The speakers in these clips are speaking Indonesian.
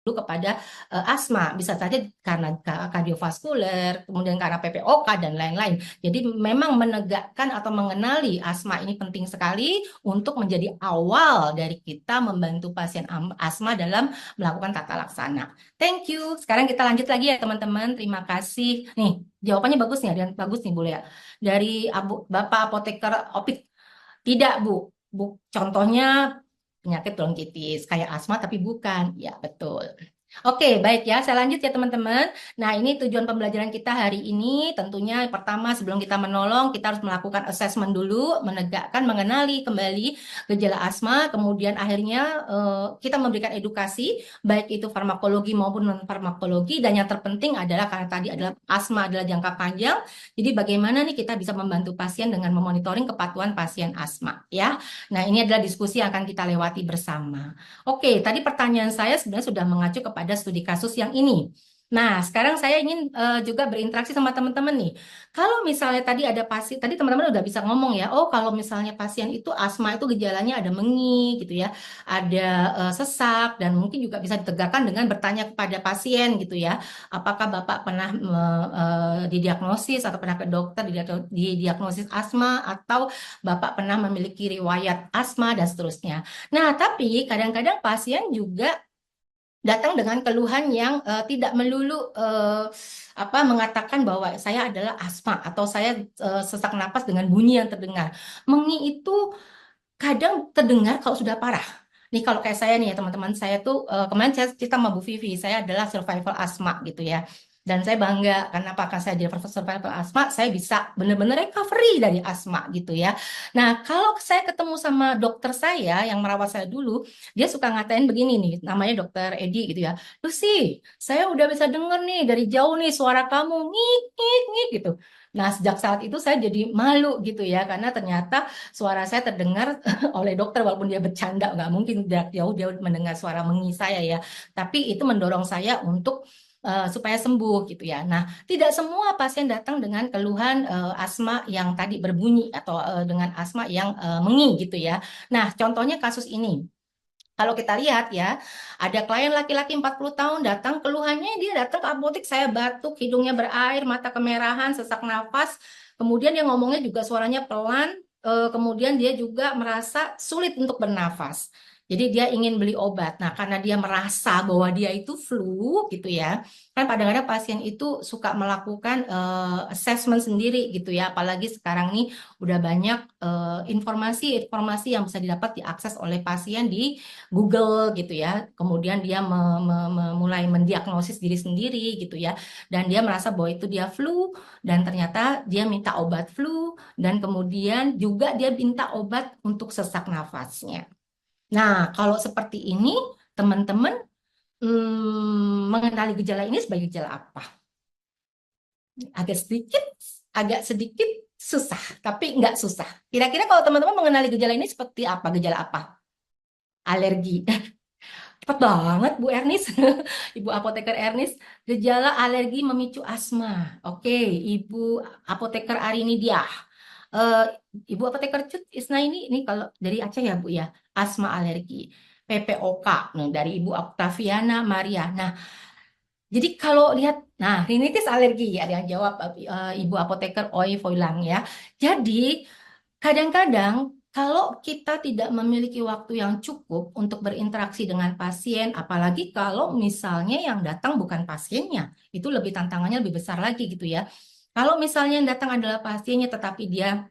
kepada asma, bisa saja karena kardiovaskuler, kemudian karena PPOK dan lain-lain. Jadi memang menegakkan atau mengenali asma ini penting sekali untuk menjadi awal dari kita membantu pasien asma dalam melakukan tata laksana. Thank you. Sekarang kita lanjut lagi ya teman-teman. Terima kasih. Nih, jawabannya bagus nih, ada yang bagus nih Bu ya. Dari Bapak Apoteker Opik. Tidak, Bu. Contohnya penyakit bronkitis kayak asma tapi bukan. Ya, betul. Oke, baik ya. Saya lanjut ya teman-teman. Nah, ini tujuan pembelajaran kita hari ini. Tentunya pertama sebelum kita menolong, kita harus melakukan assessment dulu, menegakkan, mengenali kembali gejala asma. Kemudian akhirnya kita memberikan edukasi, baik itu farmakologi maupun non farmakologi. Dan yang terpenting adalah karena tadi adalah asma adalah jangka panjang. Jadi bagaimana nih kita bisa membantu pasien dengan memonitoring kepatuhan pasien asma ya. Nah, ini adalah diskusi yang akan kita lewati bersama. Oke, tadi pertanyaan saya sebenarnya sudah mengacu kepada studi kasus yang ini. Nah, sekarang saya ingin juga berinteraksi sama teman-teman nih. Kalau misalnya tadi ada pasien, tadi teman-teman udah bisa ngomong ya, oh kalau misalnya pasien itu asma itu gejalanya ada mengi gitu ya, ada sesak dan mungkin juga bisa ditegakkan dengan bertanya kepada pasien gitu ya, apakah Bapak pernah didiagnosis atau pernah ke dokter didiagnosis asma atau Bapak pernah memiliki riwayat asma dan seterusnya. Nah, tapi kadang-kadang pasien juga datang dengan keluhan yang tidak melulu mengatakan bahwa saya adalah asma atau saya sesak napas dengan bunyi yang terdengar. Mengi itu kadang terdengar kalau sudah parah. Nih kalau kayak saya nih ya teman-teman, saya tuh kemarin saya cerita sama Bu Vivi, saya adalah survival asma gitu ya. Dan saya bangga karena apakah saya jadi survival asma, saya bisa benar-benar recovery dari asma gitu ya. Nah, kalau saya ketemu sama dokter saya yang merawat saya dulu, dia suka ngatain begini nih, namanya dokter Edi gitu ya. Lucy, saya udah bisa denger nih dari jauh nih suara kamu, ngik, ngik, ngik gitu. Nah, sejak saat itu saya jadi malu gitu ya, karena ternyata suara saya terdengar oleh dokter walaupun dia bercanda, nggak mungkin jarak jauh dia mendengar suara mengi saya ya. Tapi itu mendorong saya untuk supaya sembuh gitu ya. Nah, tidak semua pasien datang dengan keluhan asma yang tadi berbunyi atau dengan asma yang mengi gitu ya. Nah, contohnya kasus ini. Kalau kita lihat ya, ada klien laki-laki 40 tahun datang, keluhannya dia datang ke apotek, saya batuk, hidungnya berair, mata kemerahan, sesak nafas, kemudian dia ngomongnya juga suaranya pelan, kemudian dia juga merasa sulit untuk bernafas. Jadi dia ingin beli obat. Nah, karena dia merasa bahwa dia itu flu gitu ya. Kan kadang-kadang pasien itu suka melakukan assessment sendiri gitu ya. Apalagi sekarang nih udah banyak informasi-informasi yang bisa didapat diakses oleh pasien di Google gitu ya. Kemudian dia mulai mendiagnosis diri sendiri gitu ya. Dan dia merasa bahwa itu dia flu dan ternyata dia minta obat flu dan kemudian juga dia minta obat untuk sesak nafasnya. Nah, kalau seperti ini teman-teman mengenali gejala ini sebagai gejala apa? Agak sedikit, agak sedikit susah, tapi nggak susah. Kira-kira kalau teman-teman mengenali gejala ini seperti apa? Gejala apa? Alergi. Cepat banget Bu Ernis, Ibu Apoteker Ernis. Gejala alergi memicu asma. Oke, Ibu Apoteker Arini dia. Eh, Ibu Apoteker Cut Isna ini kalau dari Aceh ya Bu ya, asma alergi. PPOK, nah, dari Ibu Octaviana Maria. Nah, jadi kalau lihat, nah rinitis alergi, ada yang jawab Ibu Apoteker Oi Foilang ya. Jadi kadang-kadang kalau kita tidak memiliki waktu yang cukup untuk berinteraksi dengan pasien, apalagi kalau misalnya yang datang bukan pasiennya, itu lebih tantangannya lebih besar lagi gitu ya. Kalau misalnya yang datang adalah pasiennya, tetapi dia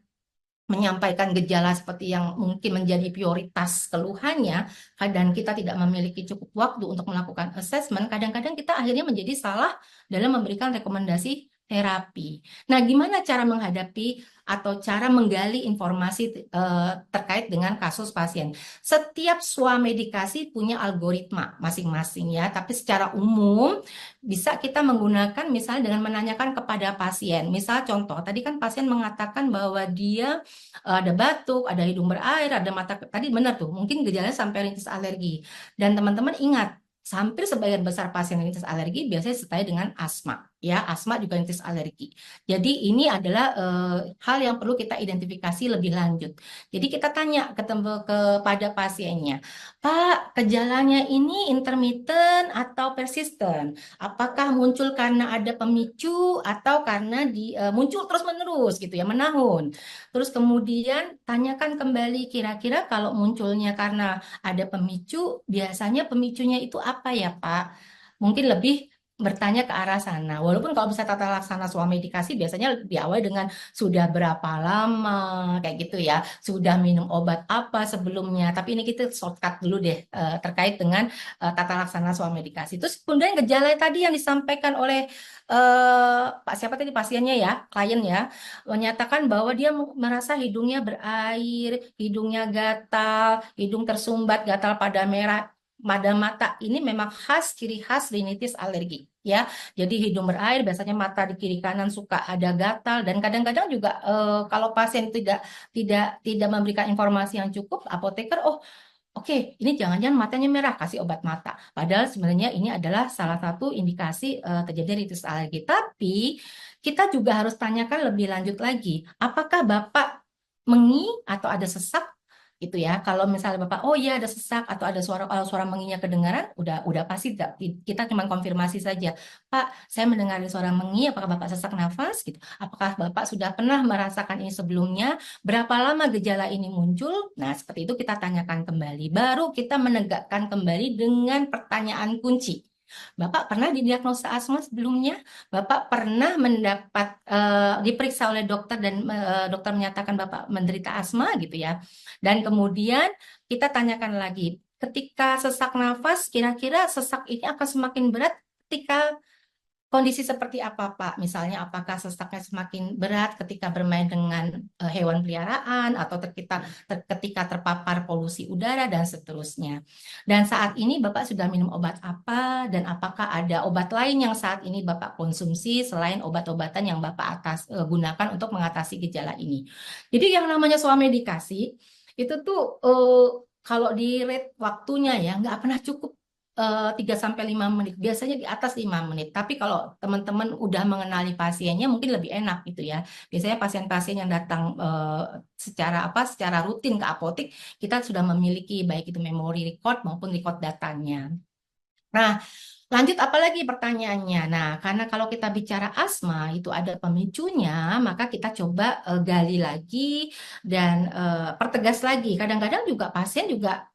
menyampaikan gejala seperti yang mungkin menjadi prioritas keluhannya, dan kita tidak memiliki cukup waktu untuk melakukan assessment, kadang-kadang kita akhirnya menjadi salah dalam memberikan rekomendasi terapi. Nah, gimana cara menghadapi atau cara menggali informasi terkait dengan kasus pasien? Setiap swamedikasi punya algoritma masing-masing ya, tapi secara umum bisa kita menggunakan misalnya dengan menanyakan kepada pasien. Misal contoh, tadi kan pasien mengatakan bahwa dia ada batuk, ada hidung berair, ada mata, tadi benar tuh, mungkin gejalanya sampai rintitis alergi. Dan teman-teman ingat, hampir sebagian besar pasien rintitis alergi biasanya disertai dengan asma. Ya, asma juga rintitis alergi. Jadi ini adalah hal yang perlu kita identifikasi lebih lanjut. Jadi kita tanya kepada pasiennya, Pak, gejalanya ini intermittent atau persisten? Apakah muncul karena ada pemicu atau karena muncul terus-menerus gitu ya, menahun. Terus kemudian tanyakan kembali kira-kira kalau munculnya karena ada pemicu, biasanya pemicunya itu apa ya, Pak? Mungkin lebih bertanya ke arah sana. Walaupun kalau bisa tata laksana swamedikasi biasanya diawali dengan sudah berapa lama, kayak gitu ya. Sudah minum obat apa sebelumnya. Tapi ini kita shortcut dulu deh terkait dengan tata laksana swamedikasi. Terus kemudian gejala tadi yang disampaikan oleh Pak siapa tadi pasiennya ya, klien ya, menyatakan bahwa dia merasa hidungnya berair, hidungnya gatal, hidung tersumbat, gatal pada merah pada mata ini memang ciri khas rinitis alergi ya. Jadi hidung berair, biasanya mata di kiri kanan suka ada gatal dan kadang-kadang juga kalau pasien tidak memberikan informasi yang cukup, apoteker oke, ini jangan-jangan matanya merah, kasih obat mata. Padahal sebenarnya ini adalah salah satu indikasi terjadi rinitis alergi. Tapi kita juga harus tanyakan lebih lanjut lagi, apakah Bapak mengi atau ada sesak gitu ya. Kalau misalnya Bapak, oh iya ada sesak atau ada suara menginya kedengaran, udah pasti tidak. Kita cuma konfirmasi saja. Pak, saya mendengar ada suara mengi, apakah Bapak sesak nafas gitu? Apakah Bapak sudah pernah merasakan ini sebelumnya? Berapa lama gejala ini muncul? Nah, seperti itu kita tanyakan kembali. Baru kita menegakkan kembali dengan pertanyaan kunci. Bapak pernah didiagnosa asma sebelumnya? Bapak pernah mendapat diperiksa oleh dokter dan dokter menyatakan Bapak menderita asma gitu ya. Dan kemudian kita tanyakan lagi, ketika sesak nafas, kira-kira sesak ini akan semakin berat ketika kondisi seperti apa, Pak? Misalnya, apakah sesaknya semakin berat ketika bermain dengan hewan peliharaan atau ketika terpapar polusi udara dan seterusnya. Dan saat ini Bapak sudah minum obat apa dan apakah ada obat lain yang saat ini Bapak konsumsi selain obat-obatan yang Bapak gunakan untuk mengatasi gejala ini. Jadi yang namanya swamedikasi itu tuh kalau di rate waktunya ya nggak pernah cukup 3 sampai 5 menit. Biasanya di atas 5 menit. Tapi kalau teman-teman udah mengenali pasiennya mungkin lebih enak gitu ya. Biasanya pasien-pasien yang datang secara rutin ke apotek, kita sudah memiliki baik itu memori record maupun record datanya. Nah, lanjut apalagi pertanyaannya. Nah, karena kalau kita bicara asma itu ada pemicunya, maka kita coba gali lagi dan pertegas lagi. Kadang-kadang juga pasien juga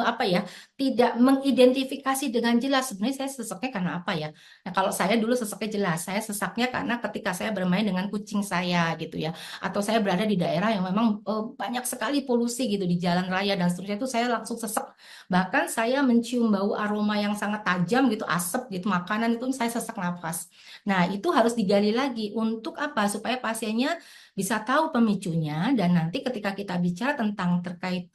apa ya, tidak mengidentifikasi dengan jelas sebenarnya saya sesaknya karena apa ya. Nah, kalau saya dulu sesaknya jelas, saya sesaknya karena ketika saya bermain dengan kucing saya gitu ya, atau saya berada di daerah yang memang banyak sekali polusi gitu di jalan raya dan seterusnya itu saya langsung sesak. Bahkan saya mencium bau aroma yang sangat tajam gitu, asap gitu, makanan itu saya sesak nafas. Nah, itu harus digali lagi untuk apa? Supaya pasiennya bisa tahu pemicunya dan nanti ketika kita bicara tentang terkait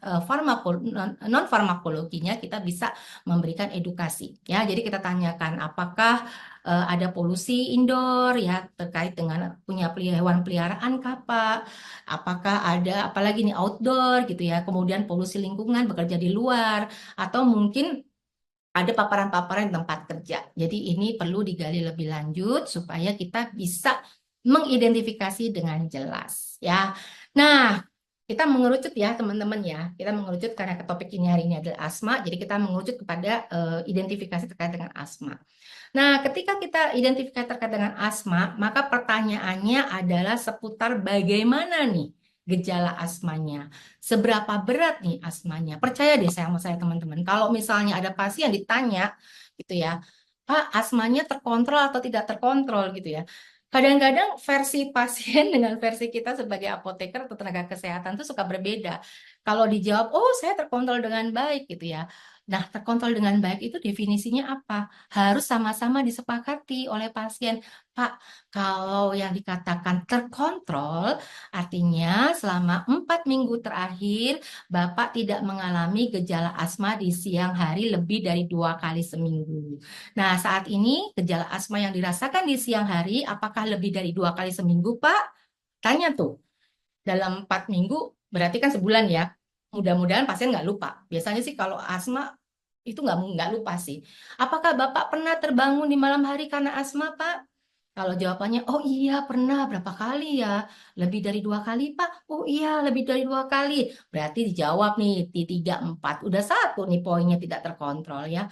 non farmakologinya kita bisa memberikan edukasi ya. Jadi kita tanyakan apakah ada polusi indoor ya terkait dengan punya hewan peliharaan kah Pak? Apakah ada apalagi nih outdoor gitu ya. Kemudian polusi lingkungan bekerja di luar atau mungkin ada paparan-paparan di tempat kerja. Jadi ini perlu digali lebih lanjut supaya kita bisa mengidentifikasi dengan jelas ya. Nah, kita mengerucut ya teman-teman ya. Kita mengerucut karena topik ini hari ini adalah asma, jadi kita mengerucut kepada identifikasi terkait dengan asma. Nah, ketika kita identifikasi terkait dengan asma, maka pertanyaannya adalah seputar bagaimana nih gejala asmanya. Seberapa berat nih asmanya? Percaya deh sama saya teman-teman. Kalau misalnya ada pasien ditanya gitu ya, Pak, asmanya terkontrol atau tidak terkontrol gitu ya. Kadang-kadang versi pasien dengan versi kita sebagai apoteker atau tenaga kesehatan itu suka berbeda. Kalau dijawab, oh saya terkontrol dengan baik gitu ya. Nah, terkontrol dengan baik itu definisinya apa? Harus sama-sama disepakati oleh pasien. Pak, kalau yang dikatakan terkontrol, artinya selama 4 minggu terakhir, Bapak tidak mengalami gejala asma di siang hari lebih dari 2 kali seminggu. Nah, saat ini gejala asma yang dirasakan di siang hari, apakah lebih dari 2 kali seminggu, Pak? Tanya tuh, dalam 4 minggu, berarti kan sebulan ya. Mudah-mudahan pasien nggak lupa. Biasanya sih kalau asma itu nggak lupa sih. Apakah Bapak pernah terbangun di malam hari karena asma, Pak? Kalau jawabannya, oh iya pernah berapa kali ya? Lebih dari 2 kali, Pak. Oh iya, lebih dari 2 kali. Berarti dijawab nih, di 3, 4. Udah satu nih poinnya tidak terkontrol ya.